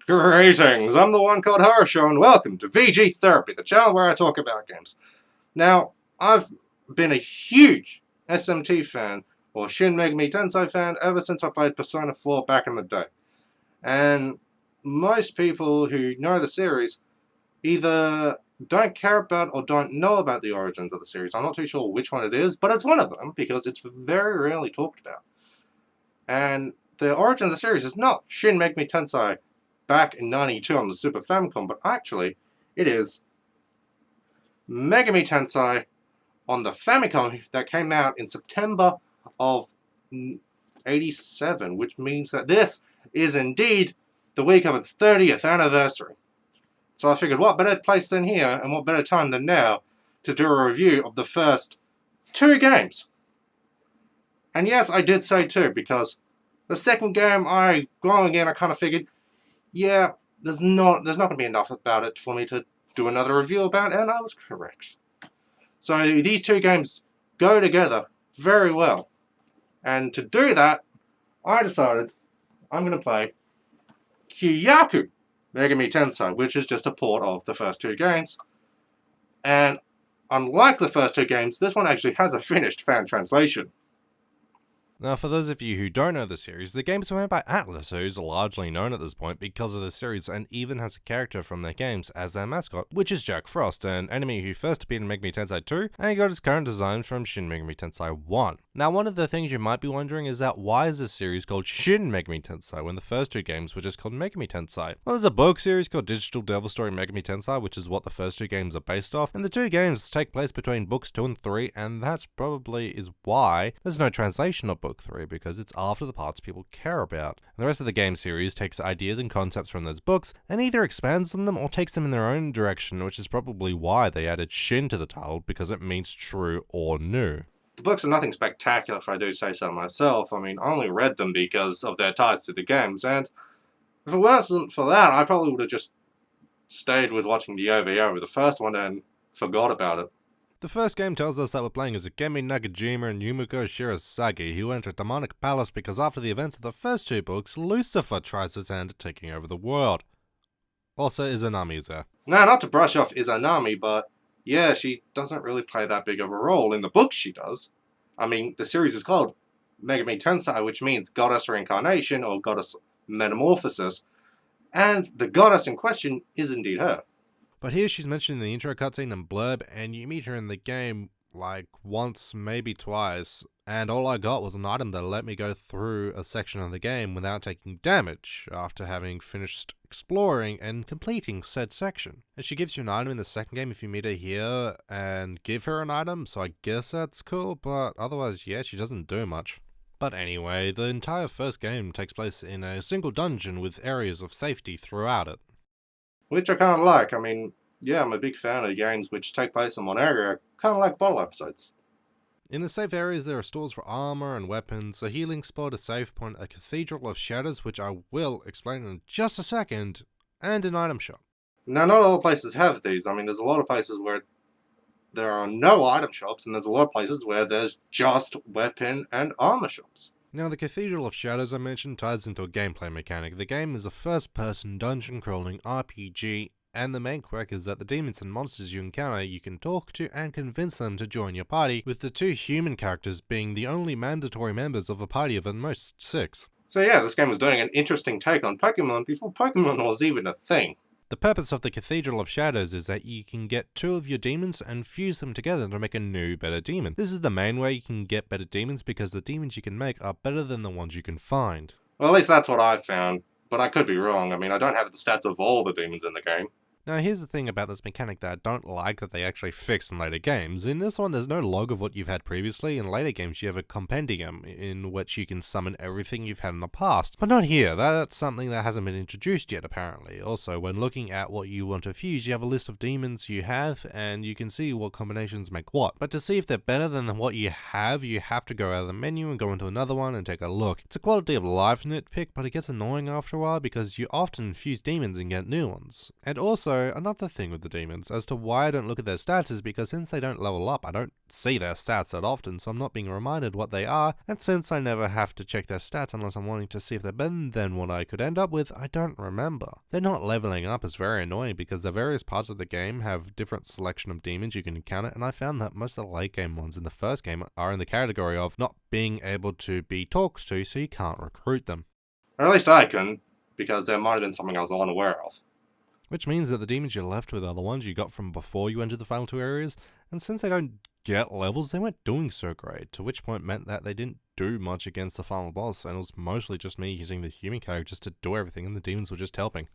Greetings, I'm the one called Harsho, and welcome to VG Therapy, the channel where I talk about games. Now, I've been a huge SMT fan, or Shin Megami Tensei fan, ever since I played Persona 4 back in the day. And most people who know the series either don't care about or don't know about the origins of the series. I'm not too sure which one it is, but it's one of them, because it's very rarely talked about. And the origin of the series is not Shin Megami Tensei back in '92 on the Super Famicom, but actually it is Megami Tensei on the Famicom that came out in September of '87, which means that this is indeed the week of its 30th anniversary. So I figured, what better place than here, and what better time than now, to do a review of the first two games. And yes, I did say two, because the second game, I kind of figured, yeah, there's not going to be enough about it for me to do another review about, and I was correct. So these two games go together very well. And to do that, I decided I'm going to play Kyūyaku Megami Tensei, which is just a port of the first two games. And unlike the first two games, this one actually has a finished fan translation. Now, for those of you who don't know the series, the games were made by Atlas, who's largely known at this point because of the series and even has a character from their games as their mascot, which is Jack Frost, an enemy who first appeared in Megami Tensei 2 and got his current design from Shin Megami Tensei 1. Now, one of the things you might be wondering is that why is this series called Shin Megami Tensei when the first two games were just called Megami Tensei? Well, there's a book series called Digital Devil Story Megami Tensei, which is what the first two games are based off, and the two games take place between books 2 and 3, and that's probably is why there's no translation of book 3, because it's after the parts people care about. And the rest of the game series takes ideas and concepts from those books and either expands on them or takes them in their own direction, which is probably why they added Shin to the title, because it means true or new. The books are nothing spectacular, if I do say so myself. I mean, I only read them because of their ties to the games, and if it wasn't for that, I probably would have just stayed with watching the OVA with the first one and forgot about it. The first game tells us that we're playing as Akemi Nakajima and Yumiko Shirasagi, who enter a demonic palace because after the events of the first two books, Lucifer tries his hand at taking over the world. Also, Izanami is there. Now, not to brush off Izanami, but yeah, she doesn't really play that big of a role. In the books, she does. I mean, the series is called Megami Tensei, which means Goddess Reincarnation or Goddess Metamorphosis, and the goddess in question is indeed her. But here she's mentioned in the intro cutscene and blurb, and you meet her in the game like once, maybe twice, and all I got was an item that let me go through a section of the game without taking damage after having finished exploring and completing said section. And she gives you an item in the second game if you meet her here and give her an item, so I guess that's cool, but otherwise, yeah, she doesn't do much. But anyway, the entire first game takes place in a single dungeon with areas of safety throughout it. Which I kind of like. I mean, yeah, I'm a big fan of games which take place in one area, kind of like bottle episodes. In the safe areas there are stores for armor and weapons, a healing spot, a save point, a cathedral of shadows, which I will explain in just a second, and an item shop. Now, not all places have these. I mean, there's a lot of places where there are no item shops, and there's a lot of places where there's just weapon and armor shops. Now, the Cathedral of Shadows I mentioned ties into a gameplay mechanic. The game is a first-person dungeon-crawling RPG, and the main quirk is that the demons and monsters you encounter you can talk to and convince them to join your party, with the two human characters being the only mandatory members of a party of at most 6. So yeah, this game was doing an interesting take on Pokemon before Pokemon was even a thing. The purpose of the Cathedral of Shadows is that you can get 2 of your demons and fuse them together to make a new, better demon. This is the main way you can get better demons because the demons you can make are better than the ones you can find. Well, at least that's what I've found, but I could be wrong. I mean, I don't have the stats of all the demons in the game. Now here's the thing about this mechanic that I don't like that they actually fixed in later games. In this one there's no log of what you've had previously. In later games you have a compendium in which you can summon everything you've had in the past. But not here, that's something that hasn't been introduced yet apparently. Also, when looking at what you want to fuse, you have a list of demons you have and you can see what combinations make what. But to see if they're better than what you have to go out of the menu and go into another one and take a look. It's a quality of life nitpick, but it gets annoying after a while because you often fuse demons and get new ones. And also, Also, another thing with the demons, as to why I don't look at their stats is because since they don't level up, I don't see their stats that often, so I'm not being reminded what they are, and since I never have to check their stats unless I'm wanting to see if they're better than what I could end up with, I don't remember. They're not leveling up is very annoying because the various parts of the game have different selection of demons you can encounter, and I found that most of the late game ones in the first game are in the category of not being able to be talked to, so you can't recruit them. Or at least I couldn't, because there might have been something I was unaware of. Which means that the demons you're left with are the ones you got from before you entered the final two areas, and since they don't get levels, they weren't doing so great, to which point meant that they didn't do much against the final boss, and it was mostly just me using the human characters to do everything, and the demons were just helping.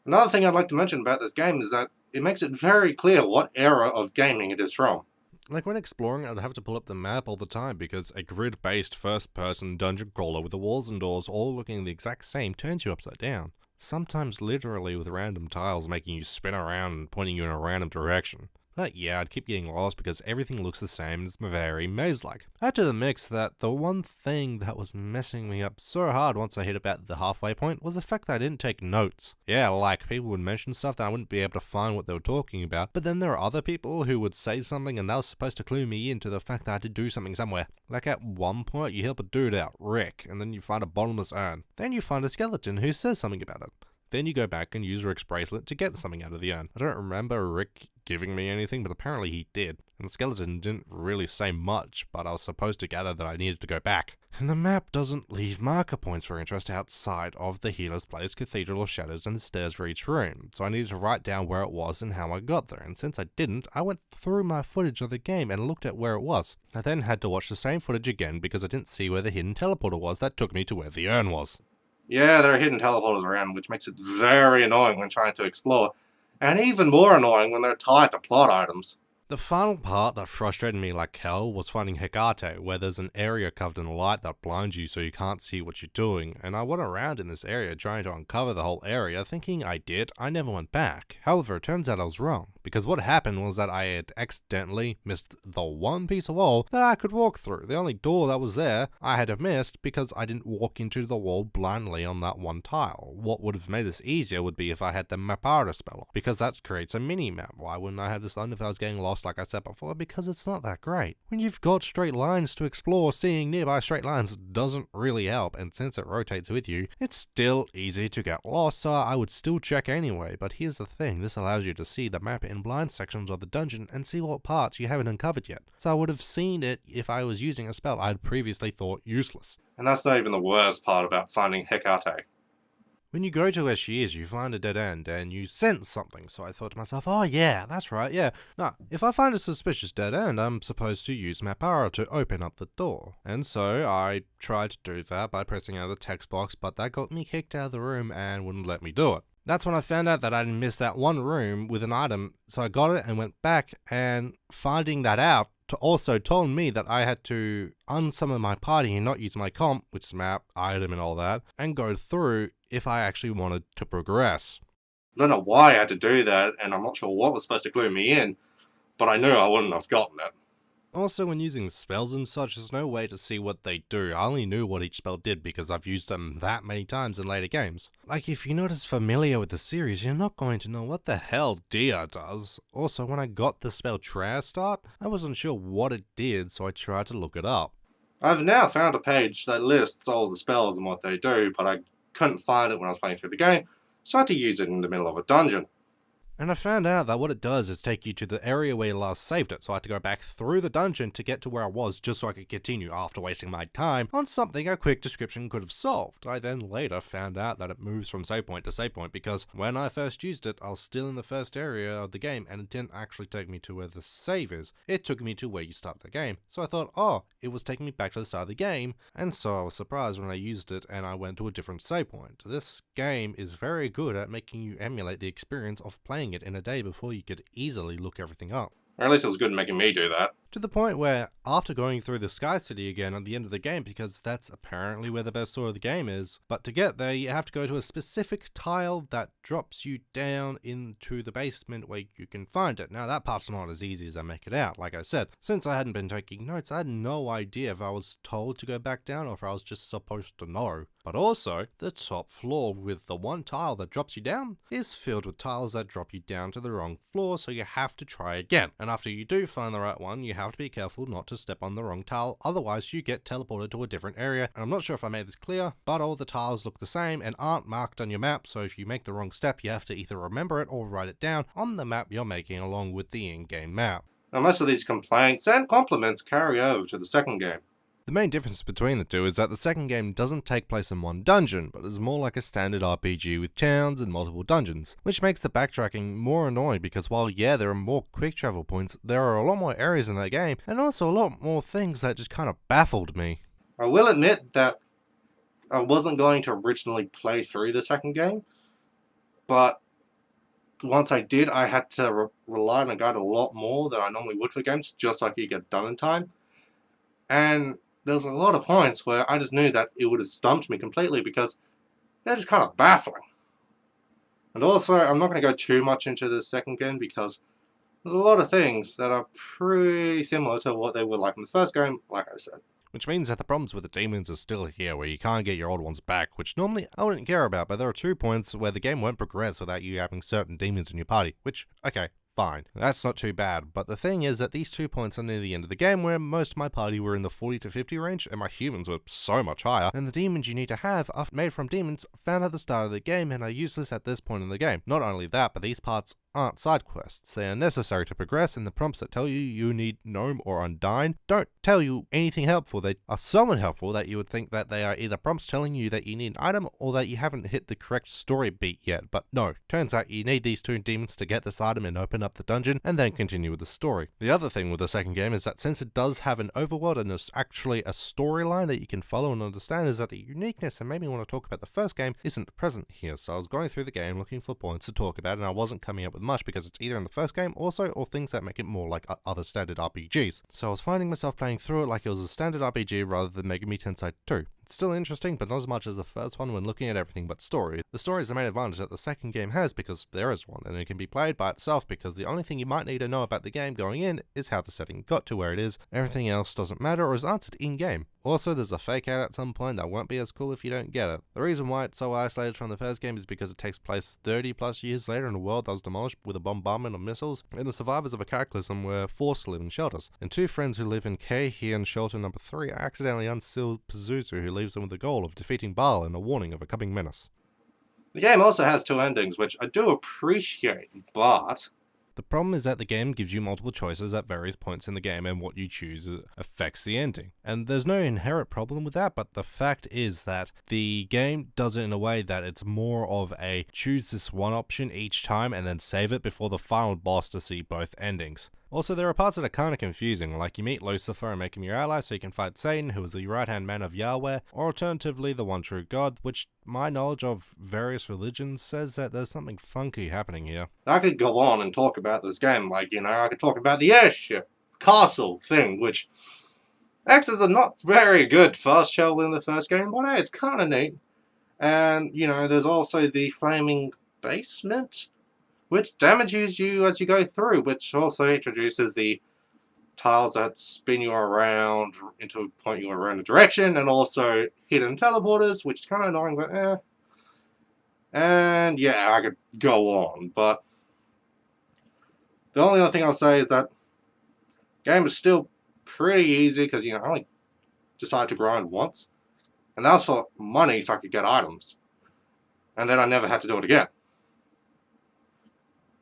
Another thing I'd like to mention about this game is that it makes it very clear what era of gaming it is from. Like when exploring, I'd have to pull up the map all the time because a grid-based first-person dungeon crawler with the walls and doors all looking the exact same turns you upside down. Sometimes literally with random tiles making you spin around and pointing you in a random direction. But yeah, I'd keep getting lost because everything looks the same and it's very maze-like. Add to the mix that the one thing that was messing me up so hard once I hit about the halfway point was the fact that I didn't take notes. Yeah, like people would mention stuff that I wouldn't be able to find what they were talking about, but then there are other people who would say something and that was supposed to clue me into the fact that I had to do something somewhere. Like at one point you help a dude out, Rick, and then you find a bottomless urn. Then you find a skeleton who says something about it. Then you go back and use Rick's bracelet to get something out of the urn. I don't remember Rick giving me anything, but apparently he did. And the skeleton didn't really say much, but I was supposed to gather that I needed to go back. And the map doesn't leave marker points for interest outside of the healer's place, Cathedral of Shadows, and the stairs for each room. So I needed to write down where it was and how I got there. And since I didn't, I went through my footage of the game and looked at where it was. I then had to watch the same footage again because I didn't see where the hidden teleporter was that took me to where the urn was. Yeah, there are hidden teleporters around, which makes it very annoying when trying to explore, and even more annoying when they're tied to plot items. The final part that frustrated me like hell was finding Hecate, where there's an area covered in light that blinds you so you can't see what you're doing, and I went around in this area trying to uncover the whole area thinking I did. I never went back. However, it turns out I was wrong, because what happened was that I had accidentally missed the one piece of wall that I could walk through. The only door that was there I had missed because I didn't walk into the wall blindly on that one tile. What would have made this easier would be if I had the Mapara spell, because that creates a mini-map. Why wouldn't I have this done if I was getting lost like I said before? Because it's not that great. When you've got straight lines to explore, seeing nearby straight lines doesn't really help, and since it rotates with you, it's still easy to get lost, so I would still check anyway. But here's the thing, this allows you to see the map in blind sections of the dungeon and see what parts you haven't uncovered yet. So I would have seen it if I was using a spell I'd previously thought useless. And that's not even the worst part about finding Hecate. When you go to where she is, you find a dead end, and you sense something, so I thought to myself, oh yeah, that's right, yeah. Now, if I find a suspicious dead end, I'm supposed to use Mapara to open up the door. And so, I tried to do that by pressing out the text box, but that got me kicked out of the room and wouldn't let me do it. That's when I found out that I missed that one room with an item, so I got it and went back, and finding that out also told me that I had to unsummon my party and not use my comp, which is map, item and all that, and go through if I actually wanted to progress. I don't know why I had to do that, and I'm not sure what was supposed to clue me in, but I knew I wouldn't have gotten it. Also, when using spells and such, there's no way to see what they do. I only knew what each spell did because I've used them that many times in later games. Like, if you're not as familiar with the series, you're not going to know what the hell Dia does. Also, when I got the spell Start, I wasn't sure what it did, so I tried to look it up. I've now found a page that lists all the spells and what they do, but I couldn't find it when I was playing through the game, so I had to use it in the middle of a dungeon. And I found out that what it does is take you to the area where you last saved it, so I had to go back through the dungeon to get to where I was just so I could continue after wasting my time on something a quick description could have solved. I then later found out that it moves from save point to save point because when I first used it, I was still in the first area of the game and it didn't actually take me to where the save is. It took me to where you start the game. So I thought, oh, it was taking me back to the start of the game, and so I was surprised when I used it and I went to a different save point. This game is very good at making you emulate the experience of playing it in a day before you could easily look everything up. Or at least it was good at making me do that. To the point where, after going through the Sky City again at the end of the game, because that's apparently where the best sword of the game is, but to get there you have to go to a specific tile that drops you down into the basement where you can find it. Now that part's not as easy as I make it out, like I said. Since I hadn't been taking notes, I had no idea if I was told to go back down or if I was just supposed to know. But also, the top floor with the one tile that drops you down is filled with tiles that drop you down to the wrong floor, so you have to try again. And after you do find the right one, you have to be careful not to step on the wrong tile, otherwise you get teleported to a different area. And I'm not sure if I made this clear, but all the tiles look the same and aren't marked on your map, so if you make the wrong step, you have to either remember it or write it down on the map you're making along with the in-game map. Now, most of these complaints and compliments carry over to the second game. The main difference between the two is that the second game doesn't take place in one dungeon, but is more like a standard RPG with towns and multiple dungeons, which makes the backtracking more annoying because while yeah, there are more quick travel points, there are a lot more areas in that game, and also a lot more things that just kind of baffled me. I will admit that I wasn't going to originally play through the second game, but once I did, I had to rely on a guide a lot more than I normally would for games, just so I could get done in time. And there was a lot of points where I just knew that it would have stumped me completely because they're just kind of baffling. And also, I'm not going to go too much into the second game because there's a lot of things that are pretty similar to what they were like in the first game, like I said. Which means that the problems with the demons are still here, where you can't get your old ones back, which normally I wouldn't care about, but there are 2 points where the game won't progress without you having certain demons in your party, which, okay, fine. That's not too bad, but the thing is that these 2 points are near the end of the game where most of my party were in the 40 to 50 range and my humans were so much higher, and the demons you need to have are made from demons found at the start of the game and are useless at this point in the game. Not only that, but these parts aren't side quests. They are necessary to progress, and the prompts that tell you you need Gnome or Undyne don't tell you anything helpful. They are so unhelpful that you would think that they are either prompts telling you that you need an item or that you haven't hit the correct story beat yet, but no, turns out you need these 2 demons to get this item and open up the dungeon and then continue with the story. The other thing with the second game is that since it does have an overworld and there's actually a storyline that you can follow and understand, is that the uniqueness and made me want to talk about the first game isn't present here. So I was going through the game looking for points to talk about and I wasn't coming up with much because it's either in the first game also or things that make it more like other standard RPGs. So I was finding myself playing through it like it was a standard RPG rather than Megami Tensei 2. It's still interesting, but not as much as the first one when looking at everything but story. The story is the main advantage that the second game has because there is one, and it can be played by itself because the only thing you might need to know about the game going in is how the setting got to where it is. Everything else doesn't matter or is answered in-game. Also, there's a fake out at some point that won't be as cool if you don't get it. The reason why it's so isolated from the first game is because it takes place 30 plus years later in a world that was demolished with a bombardment of missiles, and the survivors of a cataclysm were forced to live in shelters. And 2 friends who live in Keihin Shelter number 3 accidentally unseal Pazuzu, who leaves them with the goal of defeating Baal and a warning of a coming menace. The game also has 2 endings, which I do appreciate, but the problem is that the game gives you multiple choices at various points in the game, and what you choose affects the ending. And there's no inherent problem with that, but the fact is that the game does it in a way that it's more of a choose this one option each time and then save it before the final boss to see both endings. Also, there are parts that are kinda confusing, like you meet Lucifer and make him your ally so you can fight Satan, who is the right-hand man of Yahweh, or alternatively the one true God, which my knowledge of various religions says that there's something funky happening here. I could go on and talk about this game, like, I could talk about the airship castle thing, which acts as a not very good fast travel in the first game, but hey, it's kinda neat. And, there's also the flaming basement, which damages you as you go through, which also introduces the tiles that spin you around into point you around a direction, and also hidden teleporters, which is kind of annoying, but eh. And yeah, I could go on, but the only other thing I'll say is that the game is still pretty easy because, I only decided to grind once, and that was for money so I could get items. And then I never had to do it again.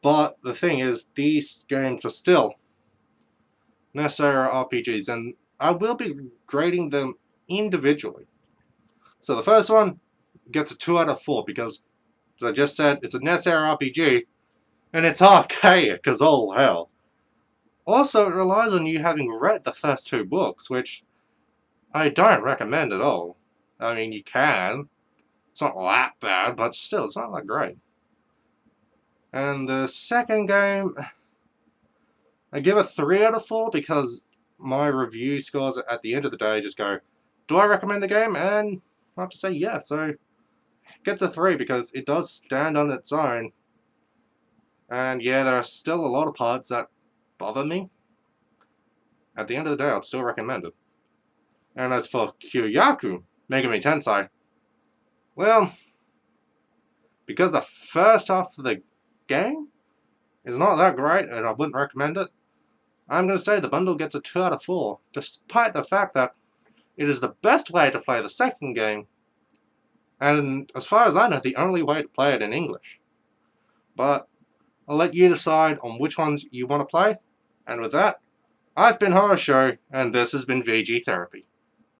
But the thing is, these games are still necessary RPGs, and I will be grading them individually. So the first one gets a 2 out of 4 because, as I just said, it's a necessary RPG, and it's archaic as all hell. Also, it relies on you having read the first 2 books, which I don't recommend at all. I mean, you can. It's not that bad, but still, it's not that great. And the second game, I give it 3 out of 4 because my review scores at the end of the day just go, do I recommend the game? And I have to say yeah, so it gets a 3 because it does stand on its own. And yeah, there are still a lot of parts that bother me. At the end of the day, I'd still recommend it. And as for Kyūyaku Megami Tensei, well, because the first half of the game is not that great and I wouldn't recommend it, I'm going to say the bundle gets a 2 out of 4, despite the fact that it is the best way to play the second game, and as far as I know, the only way to play it in English. But I'll let you decide on which ones you want to play, and with that, I've been Horror Show, and this has been VG Therapy.